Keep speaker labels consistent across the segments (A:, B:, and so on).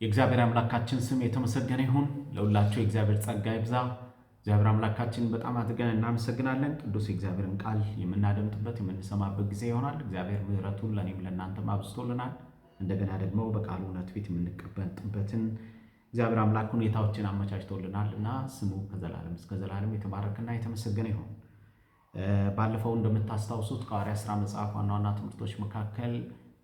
A: የእግዚአብሔር አምላካችን ስም የተመሰገነ ይሁን። ለሁላችሁ የእግዚአብሔር ጸጋ ይብዛ። እግዚአብሔር አምላካችን በጣም አድርገን እናመሰግናለን። ቅዱስ የእግዚአብሔርን ቃል የምናደምጥበት የምንሰማበት ጊዜ ይሆናል። እግዚአብሔር ምሕረቱን ለእኔም ለእናንተም አብዝቶልናል። እንደገና ደግሞ በቃሉ እውነት ፊት የምንቀበጥበትን እግዚአብሔር አምላክ ሁኔታዎችን አመቻችቶልናል እና ስሙ ከዘላለም እስከ ዘላለም የተባረከና የተመሰገነ ይሁን። ባለፈው እንደምታስታውሱት ከሐዋርያት ሥራ መጽሐፍ ዋና ዋና ትምህርቶች መካከል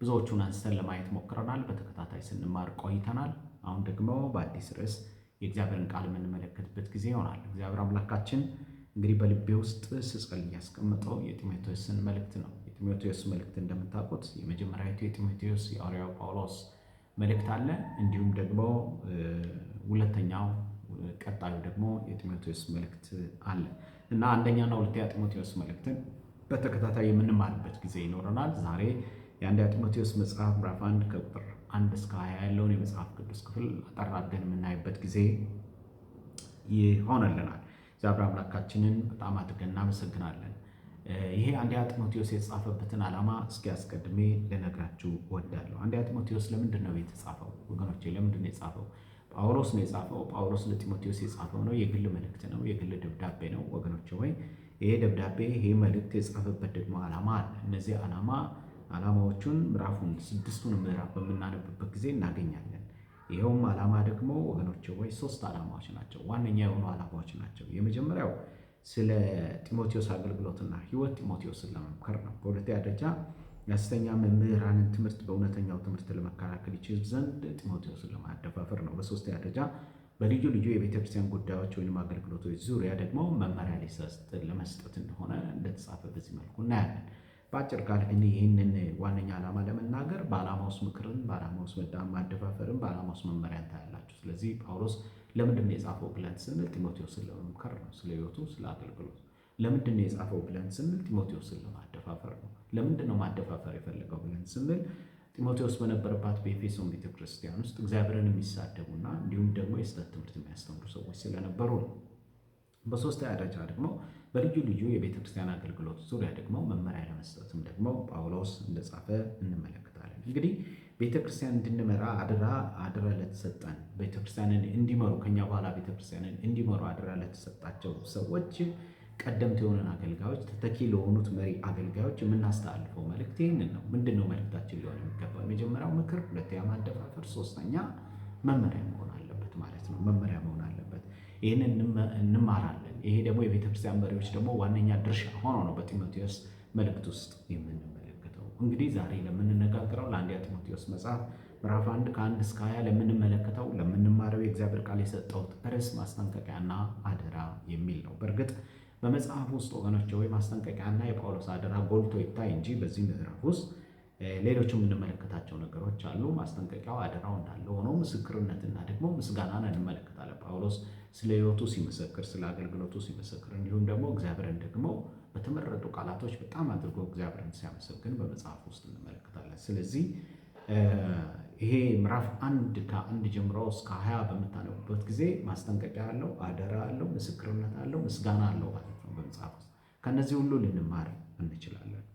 A: ብዙዎቹን አንስተን ለማየት ሞክረናል። በተከታታይ ስንማር ቆይተናል። አሁን ደግሞ በአዲስ ርዕስ የእግዚአብሔርን ቃል የምንመለከትበት ጊዜ ይሆናል። እግዚአብሔር አምላካችን እንግዲህ በልቤ ውስጥ ስጸልይ ያስቀመጠው የጢሞቴዎስን መልእክት ነው። የጢሞቴዎስ መልእክት እንደምታውቁት የመጀመሪያዊቱ የጢሞቴዎስ የሐዋርያው ጳውሎስ መልእክት አለ። እንዲሁም ደግሞ ሁለተኛው ቀጣዩ ደግሞ የጢሞቴዎስ መልእክት አለ እና አንደኛና ሁለተኛ ጢሞቴዎስ መልእክትን በተከታታይ የምንማርበት ጊዜ ይኖረናል። ዛሬ የአንደኛ ጢሞቴዎስ መጽሐፍ ምዕራፍ 1 ከቁጥር 1 እስከ 20 ያለውን የመጽሐፍ ቅዱስ ክፍል አጠር አድርገን የምናይበት ጊዜ ይሆንልናል። እግዚአብሔር አምላካችንን በጣም አድርገን እናመሰግናለን። ይሄ አንደኛ ጢሞቴዎስ የተጻፈበትን ዓላማ እስኪ አስቀድሜ ልነግራችሁ እወዳለሁ። አንደኛ ጢሞቴዎስ ለምንድን ነው የተጻፈው ወገኖቼ? ለምንድን ነው የጻፈው? ጳውሎስ ነው የጻፈው። ጳውሎስ ለጢሞቴዎስ የጻፈው ነው። የግል መልእክት ነው። የግል ደብዳቤ ነው ወገኖቼ ወይ ይሄ ደብዳቤ ይሄ መልእክት የጻፈበት ደግሞ ዓላማ አለ። እነዚህ ዓላማዎቹን ምዕራፉን 6ቱን ምዕራፍ በምናነብበት ጊዜ እናገኛለን። ይኸውም ዓላማ ደግሞ ወገኖቼ ወይ 3 ዓላማዎች ናቸው። ዋነኛ የሆኑ ዓላማዎች ናቸው። የመጀመሪያው ስለ ጢሞቴዎስ አገልግሎትና ሕይወት ጢሞቴዎስን ለመምከር ነው። በሁለተኛ ደረጃ የሐሰተኛ መምህራንን ትምህርት በእውነተኛው ትምህርት ለመከላከል ይችል ዘንድ ጢሞቴዎስን ለማደፋፈር ነው። በሶስተኛ ደረጃ በልዩ ልዩ የቤተ ክርስቲያን ጉዳዮች ወይም አገልግሎቶች ዙሪያ ደግሞ መመሪያ ለመስጠት እንደሆነ እንደተጻፈ በዚህ መልኩ እናያለን። በአጭር ቃል ግን ይህንን ዋነኛ ዓላማ ለመናገር በዓላማ ውስጥ ምክርን፣ በዓላማ ውስጥ ማደፋፈርን፣ በዓላማ ውስጥ መመሪያን ታያላችሁ። ስለዚህ ጳውሎስ ለምንድን ነው የጻፈው ብለን ስንል ጢሞቴዎስን ለመምከር ነው። ስለ ሕይወቱ፣ ስለ አገልግሎቱ። ለምንድን ነው የጻፈው ብለን ስንል ጢሞቴዎስን ለማደፋፈር ነው። ለምንድን ነው ማደፋፈር የፈለገው ብለን ስንል ጢሞቴዎስ በነበረባት በኤፌሶን ቤተክርስቲያን ውስጥ እግዚአብሔርን የሚሳደቡና እንዲሁም ደግሞ የስህተት ትምህርት የሚያስተምሩ ሰዎች ስለነበሩ ነው። በሶስተኛ ደረጃ ደግሞ በልዩ ልዩ የቤተክርስቲያን አገልግሎት ዙሪያ ደግሞ መመሪያ ለመስጠትም ደግሞ ጳውሎስ እንደጻፈ እንመለከታለን። እንግዲህ ቤተክርስቲያን እንድንመራ አደራ ለተሰጠን ቤተክርስቲያንን እንዲመሩ ከኛ በኋላ ቤተክርስቲያንን እንዲመሩ አደራ ለተሰጣቸው ሰዎች ቀደምት የሆኑን አገልጋዮች ተተኪ ለሆኑት መሪ አገልጋዮች የምናስተላልፈው መልእክት ይህንን ነው። ምንድን ነው መልእክታችን ሊሆን የሚገባው? የመጀመሪያው ምክር፣ ሁለተኛ ማደፋፈር፣ ሶስተኛ መመሪያ መሆን አለበት ማለት ነው። መመሪያ መሆን አለበት። ይህንን እንማራለን። ይሄ ደግሞ የቤተክርስቲያን መሪዎች ደግሞ ዋነኛ ድርሻ ሆኖ ነው በጢሞቴዎስ መልእክት ውስጥ የምንመለከተው። እንግዲህ ዛሬ ለምንነጋገረው ለአንደኛ ጢሞቴዎስ መጽሐፍ ምዕራፍ 1 ከ1 እስከ 20 ለምንመለከተው ለምንማረው የእግዚአብሔር ቃል የሰጠሁት ርዕስ ማስጠንቀቂያና አደራ የሚል ነው። በእርግጥ በመጽሐፍ ውስጥ ወገኖች ወይ ማስጠንቀቂያና የጳውሎስ አደራ ጎልቶ ይታይ እንጂ በዚህ ምዕራፍ ውስጥ ሌሎች የምንመለከታቸው ነገሮች አሉ። ማስጠንቀቂያው አደራው እንዳለ ሆኖ ምስክርነትና ደግሞ ምስጋናን እንመለከታለን። ጳውሎስ ስለ ሕይወቱ ሲመሰክር፣ ስለ አገልግሎቱ ሲመሰክር እንዲሁም ደግሞ እግዚአብሔርን ደግሞ በተመረጡ ቃላቶች በጣም አድርጎ እግዚአብሔርን ሲያመሰግን በመጽሐፍ ውስጥ እንመለከታለን። ስለዚህ ይሄ ምዕራፍ 1 ከ1 ጀምሮ እስከ 20 በምታነቡበት ጊዜ ማስጠንቀቂያ አለው፣ አደራ አለው፣ ምስክርነት አለው፣ ምስጋና አለው ማለት ነው በመጽሐፍ ውስጥ። ከነዚህ ሁሉ ልንማር እንችላለን።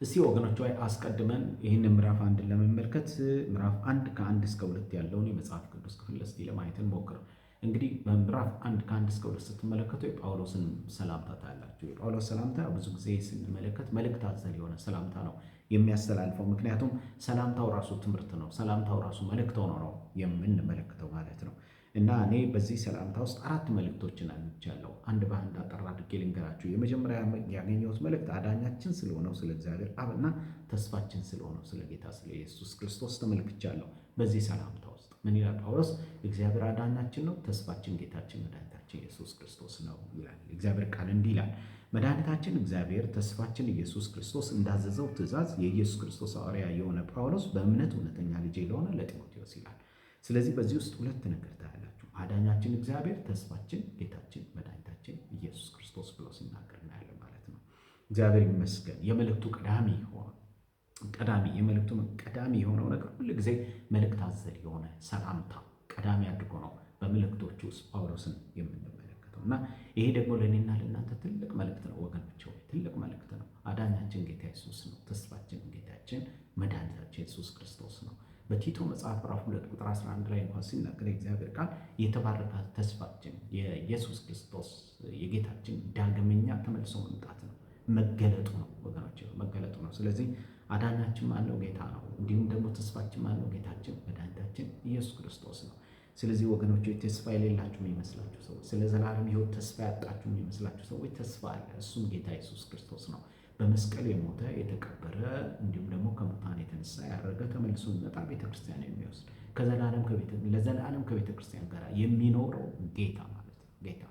A: እስቲ ወገኖች ወይ አስቀድመን ይህንን ምዕራፍ 1 ለመመልከት ምዕራፍ 1 ከ1 እስከ 2 ያለውን የመጽሐፍ ቅዱስ ክፍል እስቲ ለማየት እንሞክር። እንግዲህ በምዕራፍ 1 ከ1 እስከ 2 ስትመለከቱ የጳውሎስን ሰላምታ ታያላችሁ። የጳውሎስ ሰላምታ ብዙ ጊዜ ስንመለከት መልእክት አዘል የሆነ ሰላምታ ነው የሚያስተላልፈው። ምክንያቱም ሰላምታው ራሱ ትምህርት ነው። ሰላምታው ራሱ መልእክት ሆኖ ነው የምንመለከተው ማለት ነው። እና እኔ በዚህ ሰላምታ ውስጥ 4 መልእክቶችን አግኝቻለሁ። አንድ በአንድ አጠር አድርጌ ልንገራችሁ። የመጀመሪያ ያገኘሁት መልእክት አዳኛችን ስለሆነው ስለ እግዚአብሔር አብና ተስፋችን ስለሆነው ስለ ጌታ ስለ ኢየሱስ ክርስቶስ ተመልክቻለሁ። በዚህ ሰላምታ ውስጥ ምን ይላል ጳውሎስ? እግዚአብሔር አዳኛችን ነው፣ ተስፋችን ጌታችን መድኃኒታችን ኢየሱስ ክርስቶስ ነው ይላል። እግዚአብሔር ቃል እንዲህ ይላል፣ መድኃኒታችን እግዚአብሔር ተስፋችን ኢየሱስ ክርስቶስ እንዳዘዘው ትእዛዝ የኢየሱስ ክርስቶስ ሐዋርያ የሆነ ጳውሎስ በእምነት እውነተኛ ልጄ ለሆነ ለጢሞቴዎስ ይላል። ስለዚህ በዚህ ውስጥ 2 ነገር ታያላችሁ። አዳኛችን እግዚአብሔር፣ ተስፋችን ጌታችን መድኃኒታችን ኢየሱስ ክርስቶስ ብሎ ሲናገር እናያለን ማለት ነው። እግዚአብሔር ይመስገን። የመልእክቱ ቀዳሚ የሆነው ነገር ሁል ጊዜ መልእክት አዘል የሆነ ሰላምታ ቀዳሚ አድርጎ ነው በመልእክቶቹ ውስጥ ጳውሎስን የምንመለከተው እና ይሄ ደግሞ ለእኔና ለእናንተ ትልቅ መልእክት ነው ወገኖች፣ ትልቅ መልእክት ነው። አዳኛችን ጌታ ኢየሱስ ነው። ተስፋችን ጌታችን መድኃኒታችን ኢየሱስ ክርስቶስ ነው። በቲቶ መጽሐፍ ምዕራፍ 2 ቁጥር 11 ላይ እንኳን ሲናገር የእግዚአብሔር ቃል የተባረከ ተስፋችን የኢየሱስ ክርስቶስ የጌታችን ዳግመኛ ተመልሶ መምጣት ነው፣ መገለጡ ነው ወገኖች፣ መገለጡ ነው። ስለዚህ አዳኛችን ማነው? ጌታ ነው። እንዲሁም ደግሞ ተስፋችን ማነው? ጌታችን መድኃኒታችን ኢየሱስ ክርስቶስ ነው። ስለዚህ ወገኖች ተስፋ የሌላችሁ የሚመስላችሁ ሰዎች፣ ስለ ዘላለም ሕይወት ተስፋ ያጣችሁ የሚመስላችሁ ሰዎች ተስፋ አለ። እሱም ጌታ ኢየሱስ ክርስቶስ ነው። በመስቀል የሞተ የተቀበረ፣ እንዲሁም ደግሞ ከሙታን የተነሳ ያረገ፣ ተመልሶ የሚመጣ ቤተክርስቲያን የሚወስድ ለዘላለም ከቤተክርስቲያን ጋር የሚኖረው ጌታ ማለት ነው። ጌታ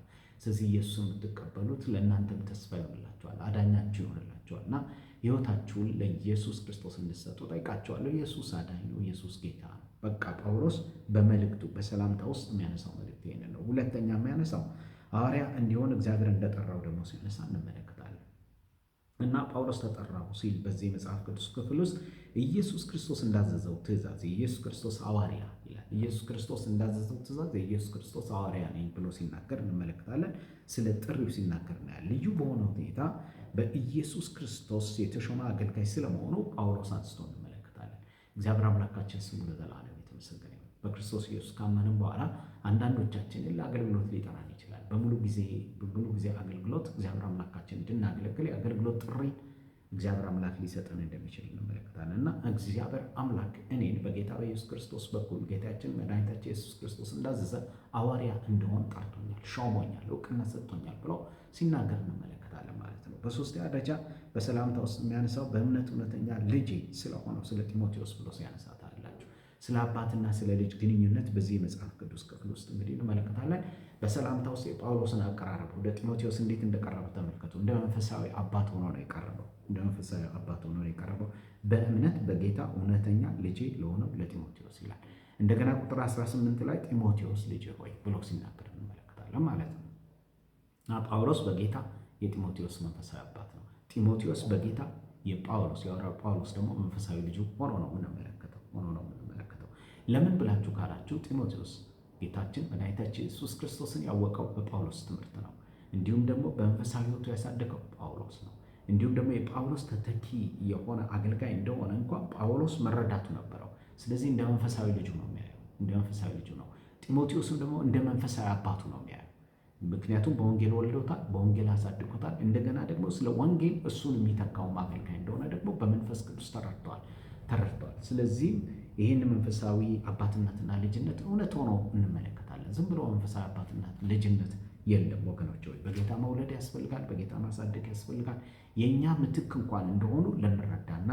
A: ስለዚህ ኢየሱስን የምትቀበሉት ለእናንተም ተስፋ ይሆንላችኋል፣ አዳኛችሁ ይሆንላችኋል እና ሕይወታችሁን ለኢየሱስ ክርስቶስ እንድትሰጡ ጠይቃችኋለሁ። ኢየሱስ አዳኝ ነው። ኢየሱስ ጌታ ነው። በቃ ጳውሎስ በመልእክቱ በሰላምታ ውስጥ የሚያነሳው መልእክት ይሄንን ነው። ሁለተኛ የሚያነሳው ሐዋርያ እንዲሆን እግዚአብሔር እንደጠራው ደግሞ ሲያነሳ እንመለከታለን እና ጳውሎስ ተጠራው ሲል በዚህ መጽሐፍ ቅዱስ ክፍል ውስጥ ኢየሱስ ክርስቶስ እንዳዘዘው ትእዛዝ የኢየሱስ ክርስቶስ ሐዋርያ ይላል። ኢየሱስ ክርስቶስ እንዳዘዘው ትእዛዝ የኢየሱስ ክርስቶስ ሐዋርያ ነኝ ብሎ ሲናገር እንመለከታለን። ስለ ጥሪው ሲናገር እናያለን። ልዩ በሆነ ሁኔታ በኢየሱስ ክርስቶስ የተሾመ አገልጋይ ስለመሆኑ ጳውሎስ አንስቶ እንመለከታለን። እግዚአብሔር አምላካችን ስሙ ለዘላለም የተመሰገነ ይሁን። በክርስቶስ ኢየሱስ ካመንን በኋላ አንዳንዶቻችንን ለአገልግሎት ሊጠራን ይችላል። በሙሉ ጊዜ አገልግሎት እግዚአብሔር አምላካችን እንድናገለግል የአገልግሎት ጥሪ እግዚአብሔር አምላክ ሊሰጠን እንደሚችል እንመለከታለን እና እግዚአብሔር አምላክ እኔን በጌታ በኢየሱስ ክርስቶስ በኩል ጌታችን መድኃኒታችን ኢየሱስ ክርስቶስ እንዳዘዘ ሐዋርያ እንደሆን ጠርቶኛል፣ ሾሞኛል፣ እውቅና ሰጥቶኛል ብሎ ሲናገር እንመለከታለን ማለት ነው። በሶስተኛ ደረጃ በሰላምታ ውስጥ የሚያነሳው በእምነት እውነተኛ ልጄ ስለሆነው ስለ ጢሞቴዎስ ብሎ ሲያነሳ ታያላችሁ። ስለ አባትና ስለ ልጅ ግንኙነት በዚህ የመጽሐፍ ቅዱስ ክፍል ውስጥ እንግዲህ እንመለከታለን። በሰላምታ ውስጥ የጳውሎስን አቀራረብ ወደ ጢሞቴዎስ እንዴት እንደቀረበ ተመልከቱ። እንደ መንፈሳዊ አባት ሆኖ ነው የቀረበው። በእምነት በጌታ እውነተኛ ልጄ ለሆነው ለጢሞቴዎስ ይላል። እንደገና ቁጥር 18 ላይ ጢሞቴዎስ ልጄ ሆይ ብሎ ሲናገር እንመለከታለን ማለት ነው። ጳውሎስ በጌታ የጢሞቴዎስ መንፈሳዊ አባት ነው። ጢሞቴዎስ በጌታ የጳውሎስ የሐዋርያው ጳውሎስ ደግሞ መንፈሳዊ ልጁ ሆኖ ነው የምንመለከተው። ለምን ብላችሁ ካላችሁ ጢሞቴዎስ ጌታችን መድኃኒታችን ኢየሱስ ክርስቶስን ያወቀው በጳውሎስ ትምህርት ነው። እንዲሁም ደግሞ በመንፈሳዊ ሕይወቱ ያሳደገው ጳውሎስ ነው። እንዲሁም ደግሞ የጳውሎስ ተተኪ የሆነ አገልጋይ እንደሆነ እንኳን ጳውሎስ መረዳቱ ነበረው። ስለዚህ እንደ መንፈሳዊ ልጁ ነው የሚያየው፣ እንደ መንፈሳዊ ልጁ ነው። ጢሞቴዎስም ደግሞ እንደ መንፈሳዊ አባቱ ነው የሚያየው። ምክንያቱም በወንጌል ወልዶታል፣ በወንጌል አሳድጎታል። እንደገና ደግሞ ስለ ወንጌል እሱን የሚተካው አገልጋይ እንደሆነ ደግሞ በመንፈስ ቅዱስ ተረድተዋል። ስለዚህ ይህን መንፈሳዊ አባትነትና ልጅነት እውነት ሆኖ እንመለከታለን። ዝም ብሎ መንፈሳዊ አባትነት ልጅነት የለም ወገኖች ሆይ፣ በጌታ መውለድ ያስፈልጋል፣ በጌታ ማሳደግ ያስፈልጋል። የእኛ ምትክ እንኳን እንደሆኑ ልንረዳና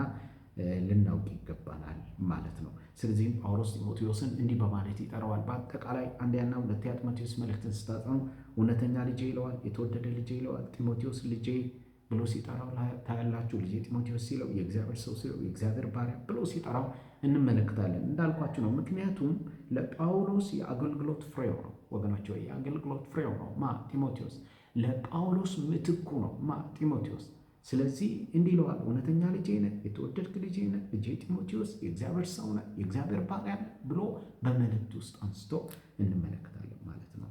A: ልናውቅ ይገባናል ማለት ነው። ስለዚህም ጳውሎስ ጢሞቴዎስን እንዲህ በማለት ይጠራዋል። በአጠቃላይ አንደኛና ሁለተኛ ጢሞቴዎስ መልእክትን ስታጠኑ እውነተኛ ልጄ ይለዋል፣ የተወደደ ልጄ ይለዋል። ጢሞቴዎስ ልጄ ብሎ ሲጠራው ታያላችሁ። ልጄ ጢሞቴዎስ ሲለው የእግዚአብሔር ሰው ሲለው የእግዚአብሔር ባሪያ ብሎ ሲጠራው እንመለከታለን። እንዳልኳችሁ ነው። ምክንያቱም ለጳውሎስ የአገልግሎት ፍሬው ነው ወገኖች፣ የአገልግሎት ፍሬው ነው ጢሞቴዎስ። ለጳውሎስ ምትኩ ነው ጢሞቴዎስ። ስለዚህ እንዲህ ይለዋል፣ እውነተኛ ልጄ ነህ፣ የተወደድክ ልጄ ነህ፣ ልጄ ጢሞቴዎስ የእግዚአብሔር ሰው ነህ፣ የእግዚአብሔር ባሪያ ብሎ በመልእክት ውስጥ አንስቶ እንመለከታለን ማለት ነው።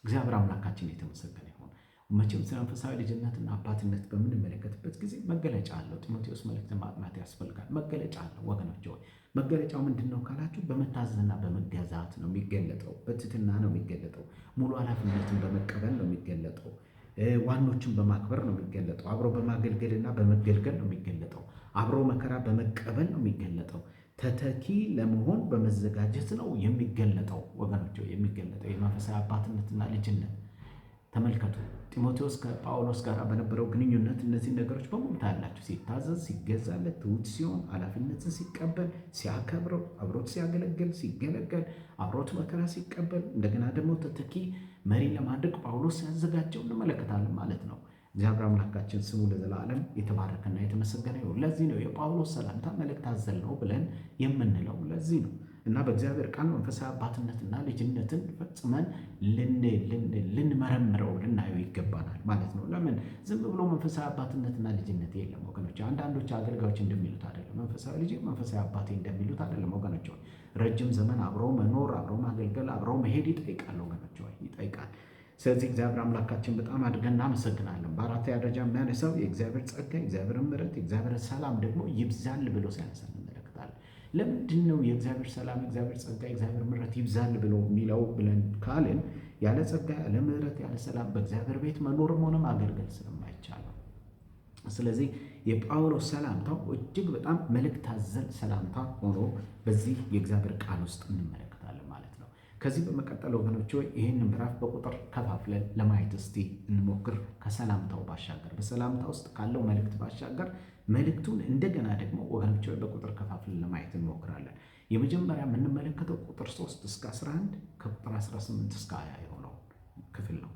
A: እግዚአብሔር አምላካችን የተመሰገነ ይሁን። መቼም ስለ መንፈሳዊ ልጅነትና አባትነት በምንመለከትበት ጊዜ መገለጫ አለው። ጢሞቴዎስ መልእክትን ማጥናት ያስፈልጋል። መገለጫ አለው ወገኖች ሆይ። መገለጫው ምንድን ነው ካላችሁ በመታዘዝና በመገዛት ነው የሚገለጠው። በትህትና ነው የሚገለጠው። ሙሉ ኃላፊነትን በመቀበል ነው የሚገለጠው። ዋኖችን በማክበር ነው የሚገለጠው። አብሮ በማገልገልና በመገልገል ነው የሚገለጠው። አብሮ መከራ በመቀበል ነው የሚገለጠው። ተተኪ ለመሆን በመዘጋጀት ነው የሚገለጠው ወገኖች፣ የሚገለጠው የመንፈሳዊ አባትነትና ልጅነት። ተመልከቱ፣ ጢሞቴዎስ ከጳውሎስ ጋር በነበረው ግንኙነት እነዚህ ነገሮች በሙሉ ታያላችሁ። ሲታዘዝ፣ ሲገዛለት፣ ትሑት ሲሆን፣ ኃላፊነትን ሲቀበል፣ ሲያከብረው፣ አብሮት ሲያገለግል፣ ሲገለገል፣ አብሮት መከራ ሲቀበል፣ እንደገና ደግሞ ተተኪ መሪ ለማድረግ ጳውሎስ ሲያዘጋጀው እንመለከታለን ማለት ነው። እግዚአብሔር አምላካችን ስሙ ለዘላለም የተባረከና የተመሰገነ ይሁን። ለዚህ ነው የጳውሎስ ሰላምታ መልእክት አዘል ነው ብለን የምንለው ለዚህ ነው። እና በእግዚአብሔር ቃል መንፈሳዊ አባትነትና ልጅነትን ፈጽመን ልንመረምረው ልናየው ይገባናል ማለት ነው። ለምን ዝም ብሎ መንፈሳዊ አባትነትና ልጅነት የለም ወገኖች። አንዳንዶች አገልጋዮች እንደሚሉት አይደለም። መንፈሳዊ ልጅ መንፈሳዊ አባቴ እንደሚሉት አይደለም ወገኖች። ረጅም ዘመን አብሮ መኖር፣ አብሮ ማገልገል፣ አብሮ መሄድ ይጠይቃል ወገኖች፣ ይጠይቃል። ስለዚህ እግዚአብሔር አምላካችን በጣም አድርገን እናመሰግናለን። በአራተኛ ደረጃ የሚያነሳው የእግዚአብሔር ጸጋ፣ የእግዚአብሔር ምሕረት፣ የእግዚአብሔር ሰላም ደግሞ ይብዛል ብሎ ሲያነሳ እንመለከታለን። ለምንድን ነው የእግዚአብሔር ሰላም፣ የእግዚአብሔር ጸጋ፣ የእግዚአብሔር ምሕረት ይብዛል የሚለው ብለን ካልን ያለ ጸጋ፣ ያለ ምሕረት፣ ያለ ሰላም በእግዚአብሔር ቤት መኖርም ሆነ ማገልገል ስለማይቻል ነው። ስለዚህ የጳውሎስ ሰላምታው እጅግ በጣም መልእክት አዘል ሰላምታ ሆኖ በዚህ የእግዚአብሔር ቃል ውስጥ እንመለከታለን ማለት ነው። ከዚህ በመቀጠል ወገኖች ሆይ ይህንን ምዕራፍ በቁጥር ከፋፍለን ለማየት እስቲ እንሞክር። ከሰላምታው ባሻገር በሰላምታ ውስጥ ካለው መልእክት ባሻገር መልእክቱን እንደገና ደግሞ ወገኖች ሆይ በቁጥር ከፋፍለን ለማየት እንሞክራለን። የመጀመሪያ የምንመለከተው ቁጥር 3 እስከ 11 ከቁጥር 18 እስከ 20 የሆነው ክፍል ነው።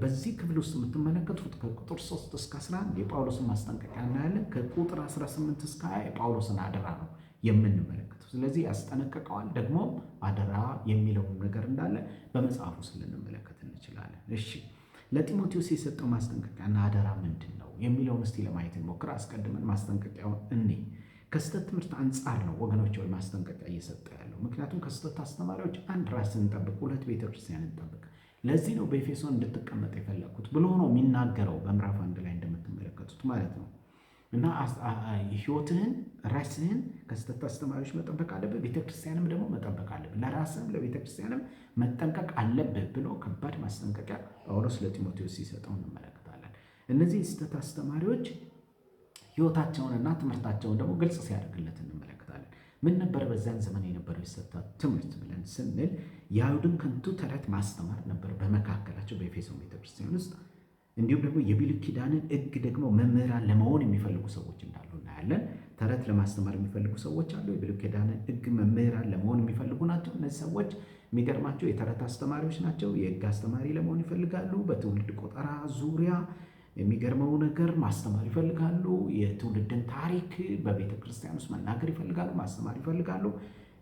A: በዚህ ክፍል ውስጥ የምትመለከቱት ከቁጥር 3 እስከ 11 የጳውሎስን ማስጠንቀቂያ እናያለን። ከቁጥር 18 እስከ 20 የጳውሎስን አደራ ነው የምንመለከተው። ስለዚህ ያስጠነቀቀዋል፣ ደግሞ አደራ የሚለውን ነገር እንዳለ በመጽሐፉ ልንመለከት እንችላለን። እሺ ለጢሞቴዎስ የሰጠው ማስጠንቀቂያና አደራ ምንድን ነው የሚለውን እስቲ ለማየት እንሞክር። አስቀድመን ማስጠንቀቂያውን እኔ ከስህተት ትምህርት አንጻር ነው ወገኖች ወይ ማስጠንቀቂያ እየሰጠ ያለው። ምክንያቱም ከስህተት አስተማሪዎች አንድ ራስን እንጠብቅ፣ ሁለት ቤተክርስቲያን እንጠብቅ። ለዚህ ነው በኤፌሶን እንድትቀመጥ የፈለግኩት ብሎ ነው የሚናገረው በምዕራፍ 1 ላይ እንደምትመለከቱት ማለት ነው። እና ህይወትህን ራስህን ከስህተት አስተማሪዎች መጠበቅ አለብህ፣ ቤተክርስቲያንም ደግሞ መጠበቅ አለብህ፣ ለራስህም ለቤተክርስቲያንም መጠንቀቅ አለብህ ብሎ ከባድ ማስጠንቀቂያ ጳውሎስ ለጢሞቴዎስ ሲሰጠው እንመለከታለን። እነዚህ የስህተት አስተማሪዎች ህይወታቸውንና ትምህርታቸውን ደግሞ ግልጽ ሲያደርግለት እንመለከታለን። ምን ነበር በዚያን ዘመን የነበረው የስህተት ትምህርት ብለን ስንል የአይሁድን ከንቱ ተረት ማስተማር ነበር በመካከላቸው በኤፌሶን ቤተክርስቲያን ውስጥ። እንዲሁም ደግሞ የብሉይ ኪዳንን ሕግ ደግሞ መምህራን ለመሆን የሚፈልጉ ሰዎች እንዳሉ እናያለን። ተረት ለማስተማር የሚፈልጉ ሰዎች አሉ። የብሉይ ኪዳንን ሕግ መምህራን ለመሆን የሚፈልጉ ናቸው። እነዚህ ሰዎች የሚገርማቸው የተረት አስተማሪዎች ናቸው። የሕግ አስተማሪ ለመሆን ይፈልጋሉ። በትውልድ ቆጠራ ዙሪያ የሚገርመው ነገር ማስተማር ይፈልጋሉ። የትውልድን ታሪክ በቤተ ክርስቲያን ውስጥ መናገር ይፈልጋሉ፣ ማስተማር ይፈልጋሉ።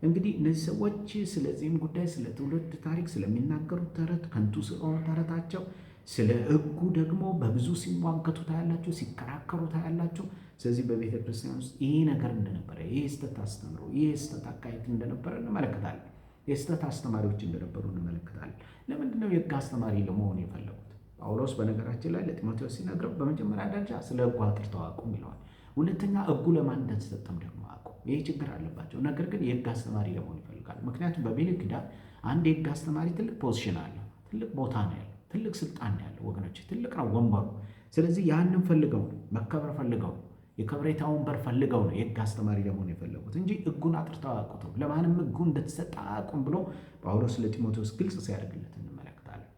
A: እንግዲህ እነዚህ ሰዎች ስለዚህም ጉዳይ ስለ ትውልድ ታሪክ ስለሚናገሩት ተረት ከንቱ ስለሆነ ተረታቸው፣ ስለ ሕጉ ደግሞ በብዙ ሲሟገቱ ታያላቸው፣ ሲከራከሩ ታያላቸው። ስለዚህ በቤተ ክርስቲያን ውስጥ ይህ ነገር እንደነበረ፣ ይህ የስህተት አስተምሮ፣ ይህ የስህተት አካሄድ እንደነበረ እንመለከታለን። የስህተት አስተማሪዎች እንደነበሩ እንመለከታለን። ለምንድነው የሕግ አስተማሪ ለመሆን የፈለጉት? ጳውሎስ በነገራችን ላይ ለጢሞቴዎስ ሲነግረው በመጀመሪያ ደረጃ ስለ ሕጉ አጥርተው አቁም ይለዋል። ሁለተኛ ሕጉ ለማን እንደተሰጠም ደግሞ አቁም። ይህ ችግር አለባቸው። ነገር ግን የሕግ አስተማሪ ለመሆን ይፈልጋሉ። ምክንያቱም በብሉይ ኪዳን አንድ የሕግ አስተማሪ ትልቅ ፖዚሽን አለው፣ ትልቅ ቦታ ነው ያለው፣ ትልቅ ስልጣን ነው ያለው ወገኖች፣ ትልቅ ነው ወንበሩ። ስለዚህ ያንን ፈልገው ነው፣ መከበር ፈልገው ነው፣ የከብሬታ ወንበር ፈልገው ነው የሕግ አስተማሪ ለመሆን የፈለጉት እንጂ ሕጉን አጥርተው አያውቁትም። ለማንም ሕጉ እንደተሰጠ አቁም ብሎ ጳውሎስ ለጢሞቴዎስ ግልጽ ሲያደርግለት እንመለከታለን።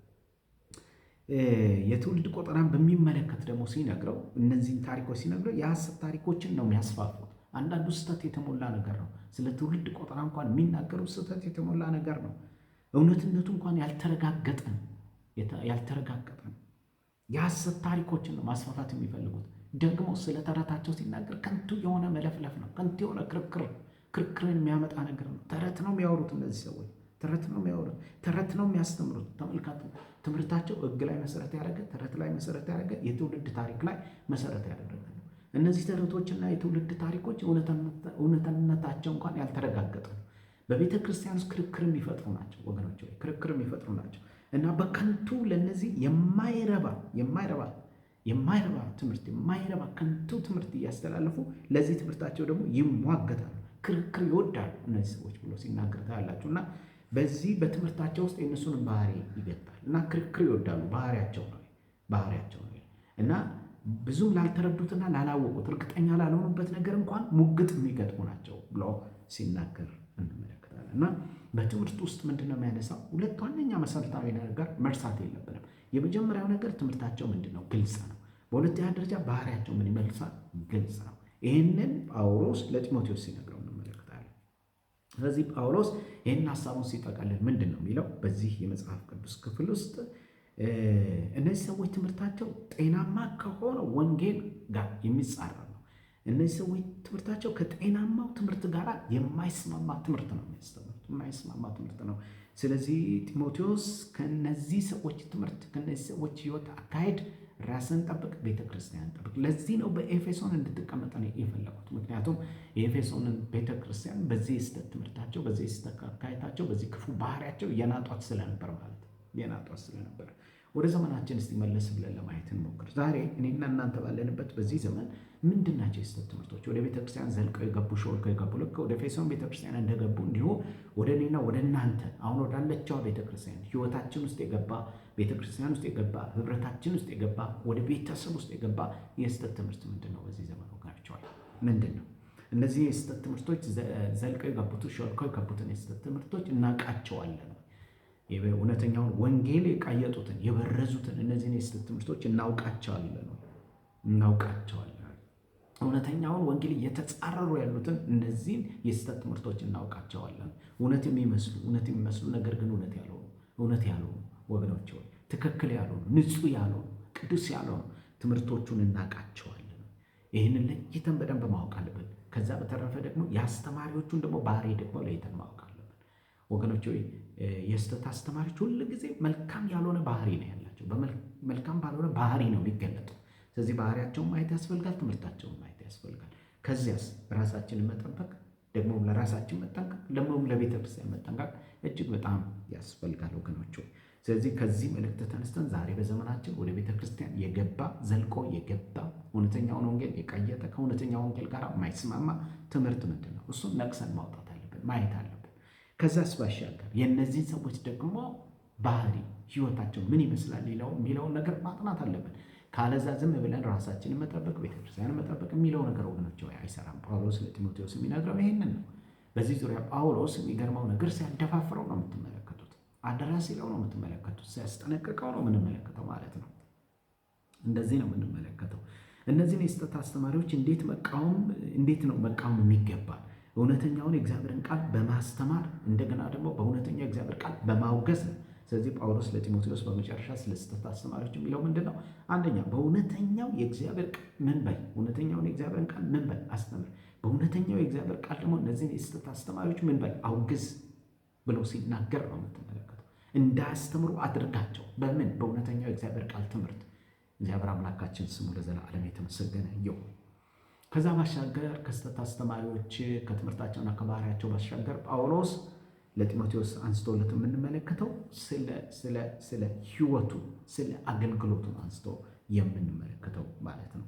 A: የትውልድ ቆጠራን በሚመለከት ደግሞ ሲነግረው እነዚህን ታሪኮች ሲነግረው የሐሰት ታሪኮችን ነው የሚያስፋፉት። አንዳንዱ ስህተት የተሞላ ነገር ነው። ስለ ትውልድ ቆጠራ እንኳን የሚናገሩ ስህተት የተሞላ ነገር ነው። እውነትነቱ እንኳን ያልተረጋገጠ ነው። የሐሰት ታሪኮችን ነው ማስፋፋት የሚፈልጉት። ደግሞ ስለ ተረታቸው ሲናገር ከንቱ የሆነ መለፍለፍ ነው። ከንቱ የሆነ ክርክርን የሚያመጣ ነገር ነው። ተረት ነው የሚያወሩት እነዚህ ሰዎች፣ ተረት ነው የሚያወሩት፣ ተረት ነው የሚያስተምሩት። ተመልካቱ ትምህርታቸው ሕግ ላይ መሰረት ያደረገ፣ ተረት ላይ መሰረት ያደረገ፣ የትውልድ ታሪክ ላይ መሰረት ያደረገ ነው። እነዚህ ተረቶችና የትውልድ ታሪኮች እውነተኝነታቸው እንኳን ያልተረጋገጠ ነው። በቤተ ክርስቲያን ውስጥ ክርክር የሚፈጥሩ ናቸው ወገኖች፣ ክርክር የሚፈጥሩ ናቸው እና በከንቱ ለነዚህ የማይረባ ትምህርት፣ የማይረባ ከንቱ ትምህርት እያስተላለፉ ለዚህ ትምህርታቸው ደግሞ ይሟገታሉ፣ ክርክር ይወዳሉ እነዚህ ሰዎች ብሎ ሲናገር ታያላችሁ። እና በዚህ በትምህርታቸው ውስጥ የእነሱን ባህሪ ይገጣል እና ክርክር ይወዳሉ። ባህሪያቸው ነው እና ብዙም ላልተረዱትና ላላወቁት እርግጠኛ ላልሆኑበት ነገር እንኳን ሙግት የሚገጥሙ ናቸው ብሎ ሲናገር እንመለከታለን። እና በትምህርት ውስጥ ምንድነው የሚያነሳው? ሁለት ዋነኛ መሰረታዊ ነገር መርሳት የለብንም። የመጀመሪያው ነገር ትምህርታቸው ምንድነው? ግልጽ ነው። በሁለተኛ ደረጃ ባህሪያቸው ምን ይመልሳል? ግልጽ ነው። ይህንን ጳውሎስ ለጢሞቴዎስ ሲነግረው እንመለከታለን። ስለዚህ ጳውሎስ ይህን ሀሳቡን ሲጠቀልል ምንድን ነው የሚለው? በዚህ የመጽሐፍ ቅዱስ ክፍል ውስጥ እነዚህ ሰዎች ትምህርታቸው ጤናማ ከሆነ ወንጌል ጋር የሚጻረር ነው። እነዚህ ሰዎች ትምህርታቸው ከጤናማው ትምህርት ጋር የማይስማማ ትምህርት ነው የሚያስተምሩት፣ የማይስማማ ትምህርት ነው። ስለዚህ ጢሞቴዎስ ከነዚህ ሰዎች ትምህርት፣ ከነዚህ ሰዎች ሕይወት አካሄድ ራስን ጠብቅ፣ ቤተ ክርስቲያን ጠብቅ። ለዚህ ነው በኤፌሶን እንድትቀመጥ ነው የፈለጉት። ምክንያቱም የኤፌሶንን ቤተ ክርስቲያን በዚህ የስህተት ትምህርታቸው፣ በዚህ የስህተት አካሄዳቸው፣ በዚህ ክፉ ባህሪያቸው የናጧት ስለነበር ማለት ነው። የናጧት ስለነበር ወደ ዘመናችን እስቲ መለስ ብለን ለማየት እንሞክር። ዛሬ እኔና እናንተ ባለንበት በዚህ ዘመን ምንድን ናቸው የስህተት ትምህርቶች? ወደ ቤተክርስቲያን ዘልቀው የገቡ ሾልከው የገቡ ልክ ወደ ኤፌሶን ቤተክርስቲያን እንደገቡ እንዲሁ ወደ እኔና ወደ እናንተ አሁን ወዳለችዋ ቤተክርስቲያን ህይወታችን ውስጥ የገባ ቤተክርስቲያን ውስጥ የገባ ህብረታችን ውስጥ የገባ ወደ ቤተሰብ ውስጥ የገባ የስህተት ትምህርት ምንድን ነው? በዚህ ዘመን ወጋቸዋል ምንድን ነው? እነዚህ የስህተት ትምህርቶች ዘልቀው የገቡትን ሾልከው የገቡትን የስህተት ትምህርቶች እናውቃቸዋለን። እውነተኛውን ወንጌል የቃየጡትን የበረዙትን እነዚህን የስህተት ትምህርቶች እናውቃቸዋለን። እውነተኛውን ወንጌል እየተጻረሩ ያሉትን እነዚህን የስህተት ትምህርቶች እናውቃቸዋለን። እውነት የሚመስሉ ነገር ግን እውነት ያልሆኑ ወገኖች ሆይ ትክክል ያልሆኑ ንጹሕ ያልሆኑ ቅዱስ ያልሆኑ ትምህርቶቹን እናውቃቸዋለን። ይህንን ለይተን በደንብ ማወቅ አለብን። ከዛ በተረፈ ደግሞ የአስተማሪዎቹን ደግሞ ባህሪ ደግሞ ለይተን ማወቅ አለብን። ወገኖች ሆይ የስህተት አስተማሪዎች ሁል ጊዜ መልካም ያልሆነ ባህሪ ነው ያላቸው። መልካም ባልሆነ ባህሪ ነው የሚገለጡ። ስለዚህ ባህሪያቸውን ማየት ያስፈልጋል፣ ትምህርታቸውን ማየት ያስፈልጋል። ከዚያስ ራሳችንን መጠበቅ ደግሞ ለራሳችን መጠንቀቅ ደግሞም ለቤተ ክርስቲያን መጠንቀቅ እጅግ በጣም ያስፈልጋል ወገኖች ሆይ። ስለዚህ ከዚህ መልእክት ተነስተን ዛሬ በዘመናችን ወደ ቤተ ክርስቲያን የገባ ዘልቆ የገባ እውነተኛውን ወንጌል የቀየጠ ከእውነተኛው ወንጌል ጋር የማይስማማ ትምህርት ምንድን ነው? እሱን ነቅሰን ማውጣት አለብን፣ ማየት አለብን። ከዛስ ባሻገር የእነዚህን ሰዎች ደግሞ ባህሪ ህይወታቸው ምን ይመስላል የሚለውን ነገር ማጥናት አለብን። ካለዛ ዝም ብለን ራሳችንን መጠበቅ ቤተክርስቲያንን መጠበቅ የሚለው ነገር ወገኖች አይሰራም። ጳውሎስ ለጢሞቴዎስ የሚነግረው ይሄንን ነው። በዚህ ዙሪያ ጳውሎስ የሚገርመው ነገር ሲያደፋፍረው ነው የምትመለከቱት፣ አደራ ሲለው ነው የምትመለከቱት፣ ሲያስጠነቅቀው ነው የምንመለከተው ማለት ነው። እንደዚህ ነው የምንመለከተው። እነዚህን የስህተት አስተማሪዎች እንዴት ነው መቃወም የሚገባል? እውነተኛውን የእግዚአብሔርን ቃል በማስተማር እንደገና ደግሞ በእውነተኛው የእግዚአብሔር ቃል በማውገዝ ነው። ስለዚህ ጳውሎስ ለጢሞቴዎስ በመጨረሻ ስለ ስህተት አስተማሪዎች የሚለው ምንድን ነው? አንደኛ በእውነተኛው የእግዚአብሔር ቃል ምን በል፣ እውነተኛውን የእግዚአብሔርን ቃል ምን በል አስተምር፣ በእውነተኛው የእግዚአብሔር ቃል ደግሞ እነዚህን የስህተት አስተማሪዎች ምን በል አውግዝ ብሎ ሲናገር ነው የምትመለከተው። እንዳያስተምሩ አድርጋቸው። በምን? በእውነተኛው የእግዚአብሔር ቃል ትምህርት። እግዚአብሔር አምላካችን ስሙ ለዘላለም የተመሰገነ ይሁን። ከዛ ባሻገር ከስህተት አስተማሪዎች ከትምህርታቸውና ከባህሪያቸው ባሻገር ጳውሎስ ለጢሞቴዎስ አንስቶለት የምንመለከተው ስለ ህይወቱ ስለ አገልግሎቱን አንስቶ የምንመለከተው ማለት ነው።